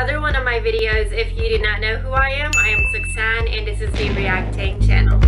another one of my videos. If you do not know who I am Suxan, and this is the Reacting channel.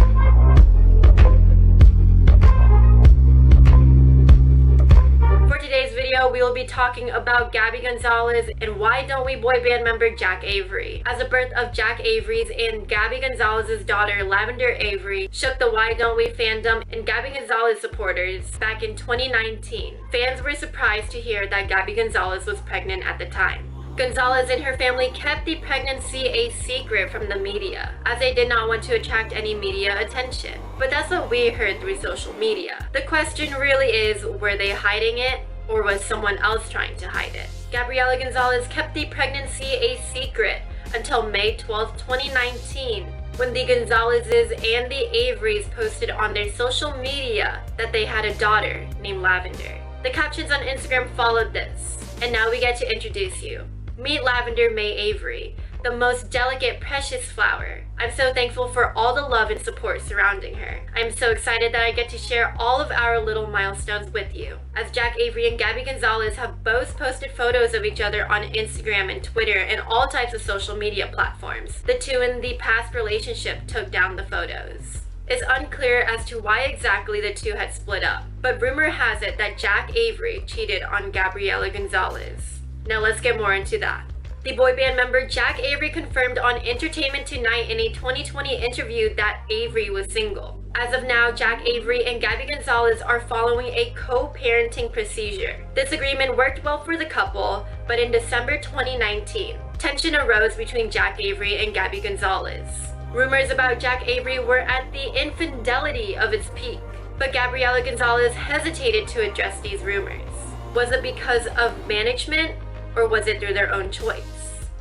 For today's video, we will be talking about Gabbie Gonzalez and why don't we boy band member Jack Avery. As the birth of Jack Avery's and Gabbie Gonzalez's daughter Lavender Avery shook the Why Don't We fandom and Gabbie Gonzalez supporters back in 2019. Fans were surprised to hear that Gabbie Gonzalez was pregnant at the time. Gonzalez and her family kept the pregnancy a secret from the media, as they did not want to attract any media attention. But that's what we heard through social media. The question really is, were they hiding it, or was someone else trying to hide it? Gabriela Gonzalez kept the pregnancy a secret until May 12, 2019, when the Gonzalezes and the Averys posted on their social media that they had a daughter named Lavender. The captions on Instagram followed this, and now we get to introduce you. Meet Lavender May Avery, the most delicate, precious flower. I'm so thankful for all the love and support surrounding her. I'm so excited that I get to share all of our little milestones with you, as Jack Avery and Gabbie Gonzalez have both posted photos of each other on Instagram and Twitter and all types of social media platforms. The two in the past relationship took down the photos. It's unclear as to why exactly the two had split up, but rumor has it that Jack Avery cheated on Gabriela Gonzalez. Now let's get more into that. The boy band member Jack Avery confirmed on Entertainment Tonight in a 2020 interview that Avery was single. As of now, Jack Avery and Gabbie Gonzalez are following a co-parenting procedure. This agreement worked well for the couple, but in December 2019, tension arose between Jack Avery and Gabbie Gonzalez. Rumors about Jack Avery were at the infidelity of its peak, but Gabriela Gonzalez hesitated to address these rumors. Was it because of management, or was it through their own choice?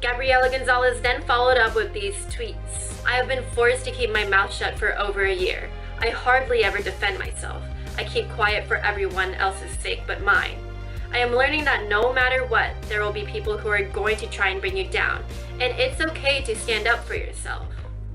Gabriela Gonzalez then followed up with these tweets. I have been forced to keep my mouth shut for over a year. I hardly ever defend myself. I keep quiet for everyone else's sake but mine. I am learning that no matter what, there will be people who are going to try and bring you down, and it's okay to stand up for yourself.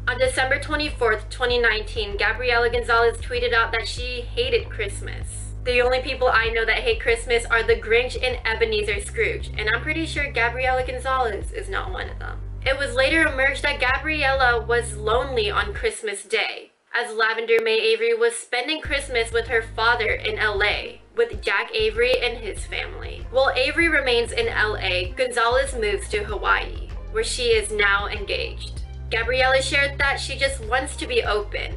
On December 24th, 2019, Gabriela Gonzalez tweeted out that she hated Christmas. The only people I know that hate Christmas are the Grinch and Ebenezer Scrooge, and I'm pretty sure Gabriela Gonzalez is not one of them. It was later emerged that Gabriela was lonely on Christmas Day, as Lavender May Avery was spending Christmas with her father in LA, with Jack Avery and his family. While Avery remains in LA, Gonzalez moves to Hawaii, where she is now engaged. Gabriela shared that she just wants to be open.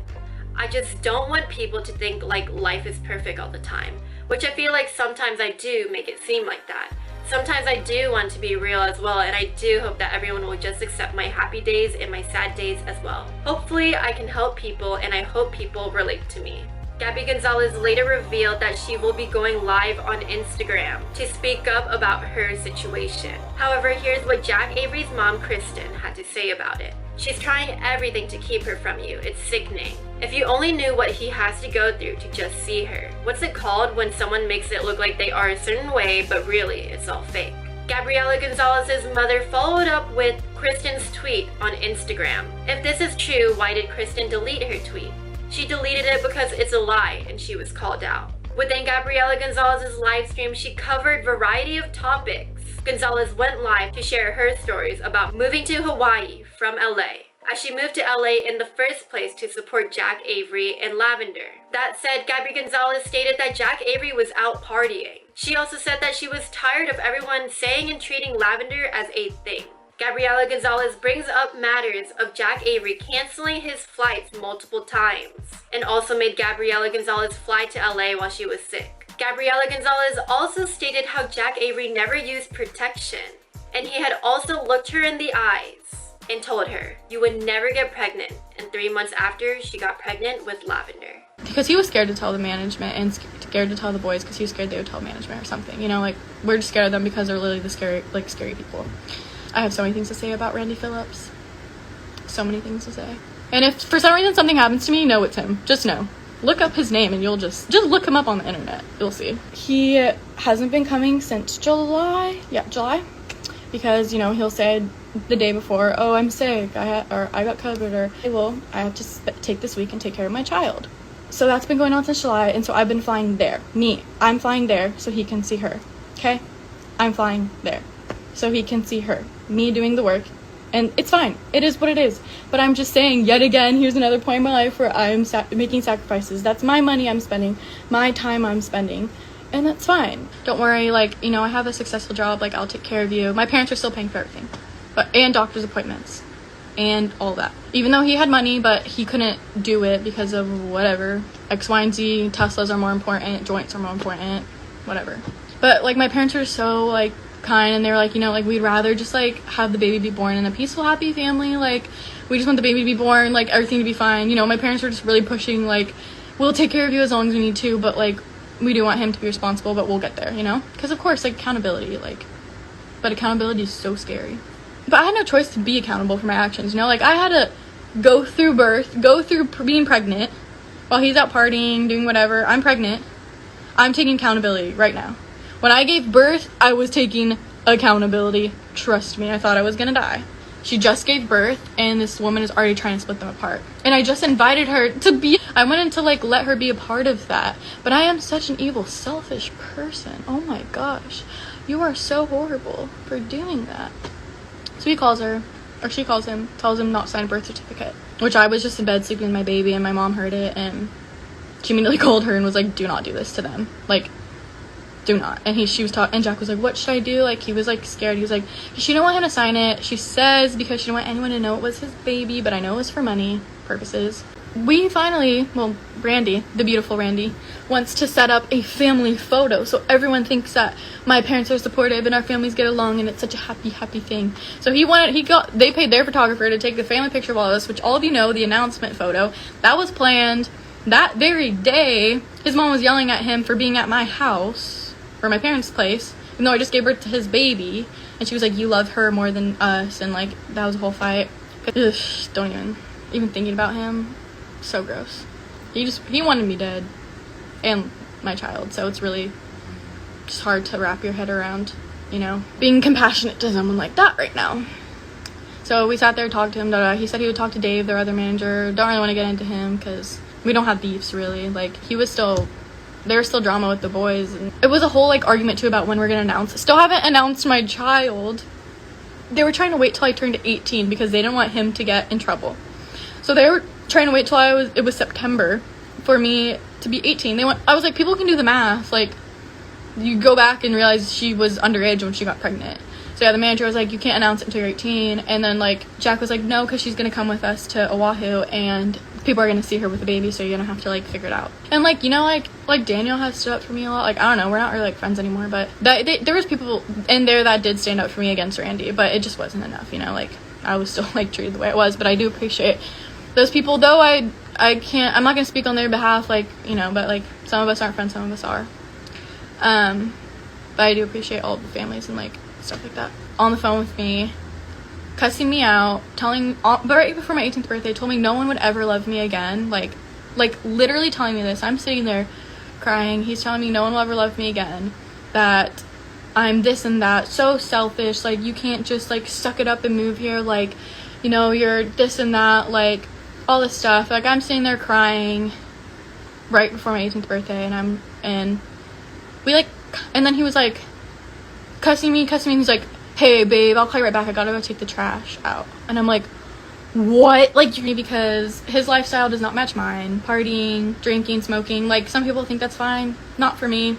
I just don't want people to think like life is perfect all the time, which I feel like sometimes I do make it seem like that. Sometimes I do want to be real as well, and I do hope that everyone will just accept my happy days and my sad days as well. Hopefully I can help people, and I hope people relate to me. Gabbie Gonzalez later revealed that she will be going live on Instagram to speak up about her situation. However, here's what Jack Avery's mom, Kristen, had to say about it. She's trying everything to keep her from you. It's sickening. If you only knew what he has to go through to just see her. What's it called when someone makes it look like they are a certain way, but really it's all fake? Gabriela Gonzalez's mother followed up with Kristen's tweet on Instagram. If this is true, why did Kristen delete her tweet? She deleted it because it's a lie and she was called out. Within Gabriela Gonzalez's live stream, she covered a variety of topics. Gonzalez went live to share her stories about moving to Hawaii from LA, as she moved to LA in the first place to support Jack Avery and Lavender. That said, Gabbie Gonzalez stated that Jack Avery was out partying. She also said that she was tired of everyone saying and treating Lavender as a thing. Gabriela Gonzalez brings up matters of Jack Avery canceling his flights multiple times, and also made Gabriela Gonzalez fly to LA while she was sick. Gabriela Gonzalez also stated how Jack Avery never used protection, and he had also looked her in the eyes and told her, you would never get pregnant, and 3 months after, she got pregnant with Lavender. Because he was scared to tell the management and scared to tell the boys because he was scared they would tell management or something. You know, like, we're just scared of them because they're literally the scary people. I have so many things to say about Randy Phillips. So many things to say. And if for some reason something happens to me, know it's him. Just know. Look up his name and you'll just look him up on the internet. You'll see. He hasn't been coming since July. Yeah, July. Because, you know, he'll say the day before, oh, I'm sick, I got COVID, or, hey, well, I have to take this week and take care of my child. So that's been going on since July, and so I've been flying there. I'm flying there so he can see her. Okay? I'm flying there. so he can see her, me doing the work. And it's fine. It is what it is. But I'm just saying, yet again, here's another point in my life where I'm making sacrifices. That's my money I'm spending, my time I'm spending, and that's fine. Don't worry, like, you know, I have a successful job, like, I'll take care of you. My parents are still paying for everything, and doctor's appointments, and all that. Even though he had money, but he couldn't do it because of whatever. X, Y, and Z, Teslas are more important, joints are more important, whatever. But, like, my parents are so, like, kind, and they were like, you know, like, we'd rather just, like, have the baby be born in a peaceful, happy family. Like, we just want the baby to be born, like, everything to be fine. You know, my parents were just really pushing, like, we'll take care of you as long as we need to, but, like, we do want him to be responsible, but we'll get there, you know? Because, of course, like, accountability, like, but accountability is so scary. But I had no choice to be accountable for my actions, you know? Like, I had to go through birth, go through being pregnant, while he's out partying, doing whatever. I'm pregnant. I'm taking accountability right now. When I gave birth, I was taking accountability. Trust me, I thought I was gonna die. She just gave birth, and this woman is already trying to split them apart. And I just invited her to be... I wanted to, like, let her be a part of that. But I am such an evil, selfish person. Oh my gosh. You are so horrible for doing that. So he calls her, or she calls him, tells him not to sign a birth certificate. Which I was just in bed sleeping with my baby, and my mom heard it, and she immediately called her and was like, do not do this to them. Like... do not. And she was talking, and Jack was like, what should I do? Like, he was like scared. He was like, she didn't want him to sign it. She says because she didn't want anyone to know it was his baby, but I know it was for money purposes. We finally, well, Randy, the beautiful Randy, wants to set up a family photo so everyone thinks that my parents are supportive and our families get along and it's such a happy thing. So they paid their photographer to take the family picture of all of us, which all of you know, the announcement photo that was planned that very day. His mom was yelling at him for being at my house, or my parents' place, even though I just gave birth to his baby, and she was like, you love her more than us, and like, that was a whole fight. Ugh, don't even thinking about him, so gross. He wanted me dead, and my child, so it's really just hard to wrap your head around, you know, being compassionate to someone like that right now. So we sat there, talked to him, he said he would talk to Dave, their other manager. Don't really want to get into him, because we don't have beefs, really. Like, there was still drama with the boys, and it was a whole like argument too about when we're gonna announce. Still haven't announced my child. They were trying to wait till I turned 18 because they didn't want him to get in trouble. So they were trying to wait till it was September for me to be 18. I was like, people can do the math. Like, you go back and realize she was underage when she got pregnant. So yeah, the manager was like, you can't announce it until you're 18. And then like Jack was like, no, because she's gonna come with us to Oahu and people are gonna see her with the baby, so you're gonna have to like figure it out. And like, you know, like Daniel has stood up for me a lot. Like, I don't know, we're not really like friends anymore, but there was people in there that did stand up for me against Randy, but it just wasn't enough, you know. Like, I was still like treated the way it was. But I do appreciate those people, though I'm not gonna speak on their behalf, like, you know, but like, some of us aren't friends, some of us are. But I do appreciate all the families and like stuff like that on the phone with me, cussing me out, but right before my 18th birthday, told me no one would ever love me again. Like literally telling me this. I'm sitting there crying. He's telling me no one will ever love me again, that I'm this and that, so selfish, like, you can't just like suck it up and move here, like, you know, you're this and that, like all this stuff. Like, I'm sitting there crying right before my 18th birthday, and then he was like cussing me, and he's like, hey babe, I'll call you right back, I gotta go take the trash out. And I'm like, what? Like, because his lifestyle does not match mine. Partying, drinking, smoking, like, some people think that's fine. Not for me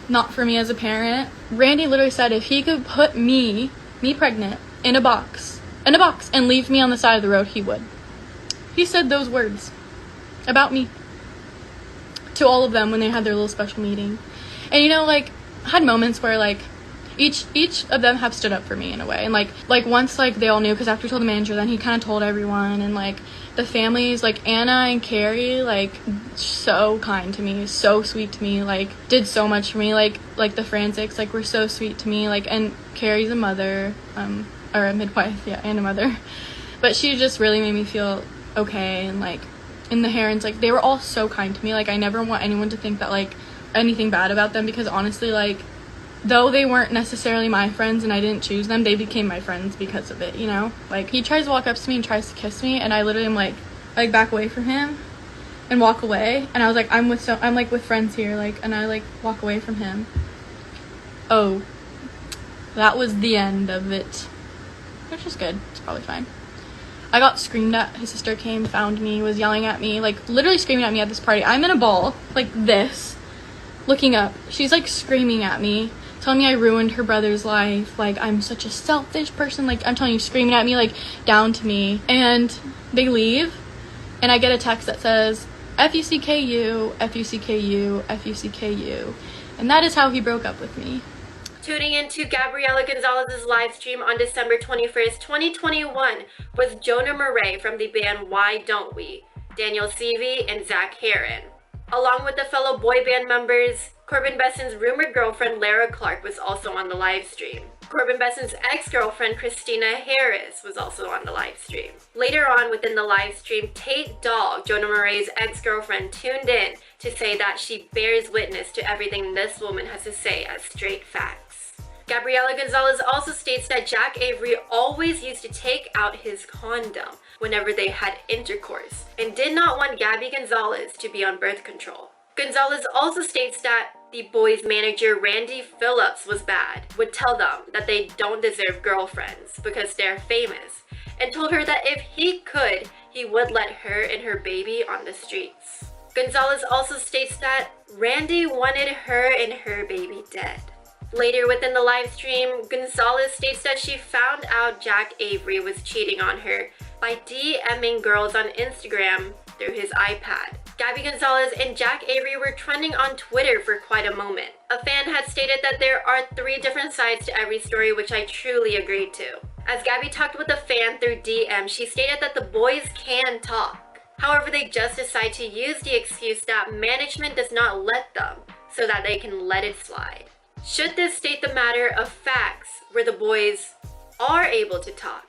as a parent. Randy literally said if he could put me pregnant, in a box and leave me on the side of the road, he would. He said those words about me to all of them when they had their little special meeting. And, you know, like, I had moments where like each of them have stood up for me in a way, and like once, like, they all knew, because after he told the manager, then he kind of told everyone, and like the families, like Anna and Carrie, like, so kind to me, so sweet to me, like, did so much for me, like the Franzics, like, were so sweet to me, like, and Carrie's a mother, or a midwife, yeah, and a mother, but she just really made me feel okay. And like, in the Herons, like, they were all so kind to me. Like, I never want anyone to think that like anything bad about them, because honestly, like, though they weren't necessarily my friends and I didn't choose them, they became my friends because of it, you know? Like, he tries to walk up to me and tries to kiss me, and I literally am like back away from him and walk away, and I was like, I'm with friends here, like, and I like walk away from him. Oh, that was the end of it, which is good. It's probably fine. I got screamed at. His sister came, found me, was yelling at me, like literally screaming at me at this party. I'm in a ball, like this, looking up. She's like screaming at me, telling me I ruined her brother's life, like I'm such a selfish person, like I'm telling you, screaming at me, like down to me. And they leave, and I get a text that says, F-U-C-K-U, F-U-C-K-U, F-U-C-K-U. And that is how he broke up with me. Tuning into Gabriela Gonzalez's live stream on December 21st, 2021 was Jonah Murray from the band Why Don't We, Daniel Seavey, and Zach Heron. Along with the fellow boy band members, Corbin Besson's rumored girlfriend Lara Clark was also on the live stream. Corbin Besson's ex-girlfriend Christina Harris was also on the live stream. Later on within the live stream, Tate Doll, Jonah Murray's ex-girlfriend, tuned in to say that she bears witness to everything this woman has to say as straight facts. Gabriela Gonzalez also states that Jack Avery always used to take out his condom whenever they had intercourse and did not want Gabbie Gonzalez to be on birth control. Gonzalez also states that the boys' manager Randy Phillips was bad, would tell them that they don't deserve girlfriends because they're famous, and told her that if he could, he would let her and her baby on the streets. Gonzalez also states that Randy wanted her and her baby dead. Later within the live stream, Gonzalez states that she found out Jack Avery was cheating on her by DMing girls on Instagram through his iPad. Gabbie Gonzalez and Jack Avery were trending on Twitter for quite a moment. A fan had stated that there are 3 different sides to every story, which I truly agreed to. As Gabbie talked with a fan through DM, she stated that the boys can talk. However, they just decide to use the excuse that management does not let them, so that they can let it slide. Should this state the matter of facts where the boys are able to talk,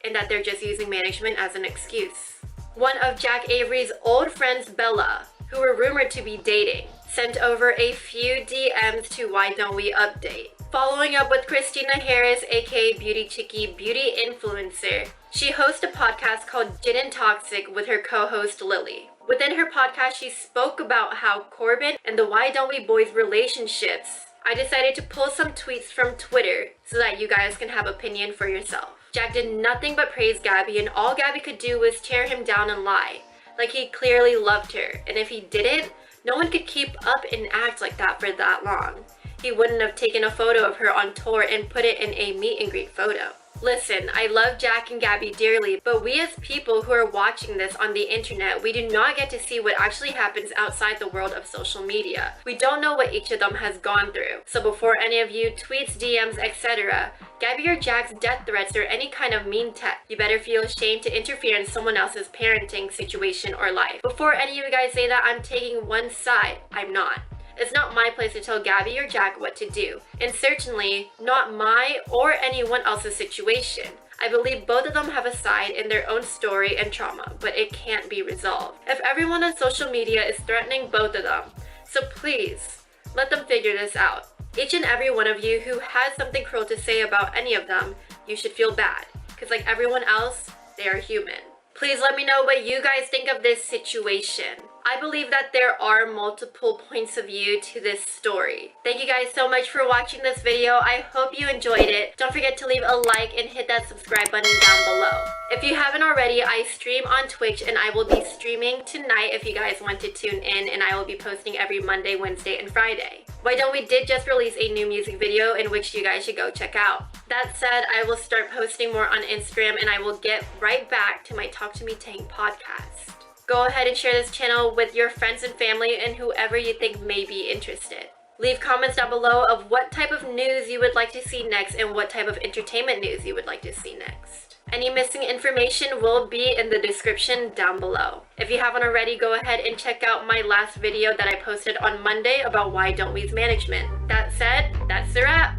and that they're just using management as an excuse? One of Jack Avery's old friends, Bella, who were rumored to be dating, sent over a few DMs to Why Don't We Update. Following up with Christina Harris, aka Beauty Chickie, beauty influencer, she hosts a podcast called Gin and Toxic with her co-host Lily. Within her podcast, she spoke about how Corbin and the Why Don't We boys' relationships. I decided to pull some tweets from Twitter so that you guys can have opinion for yourself. Jack did nothing but praise Gabbie, and all Gabbie could do was tear him down and lie. Like he clearly loved her, and if he didn't, no one could keep up and act like that for that long. He wouldn't have taken a photo of her on tour and put it in a meet and greet photo. Listen, I love Jack and Gabbie dearly, but we as people who are watching this on the internet, we do not get to see what actually happens outside the world of social media. We don't know what each of them has gone through. So before any of you tweets, DMs, etc., Gabbie or Jack's death threats or any kind of mean text, you better feel ashamed to interfere in someone else's parenting situation or life. Before any of you guys say that I'm taking one side, I'm not. It's not my place to tell Gabbie or Jack what to do, and certainly not my or anyone else's situation. I believe both of them have a side in their own story and trauma, but it can't be resolved. If everyone on social media is threatening both of them, so please, let them figure this out. Each and every one of you who has something cruel to say about any of them, you should feel bad, because like everyone else, they are human. Please let me know what you guys think of this situation. I believe that there are multiple points of view to this story. Thank you guys so much for watching this video. I hope you enjoyed it. Don't forget to leave a like and hit that subscribe button down below. If you haven't already, I stream on Twitch and I will be streaming tonight if you guys want to tune in, and I will be posting every Monday, Wednesday, and Friday. Why Don't We did just release a new music video in which you guys should go check out. That said, I will start posting more on Instagram and I will get right back to my Talk to Me Tang podcast. Go ahead and share this channel with your friends and family and whoever you think may be interested. Leave comments down below of what type of news you would like to see next and what type of entertainment news you would like to see next. Any missing information will be in the description down below. If you haven't already, go ahead and check out my last video that I posted on Monday about Why Don't We's management. That said, that's the wrap.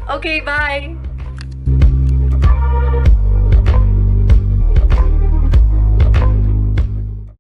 Okay, bye!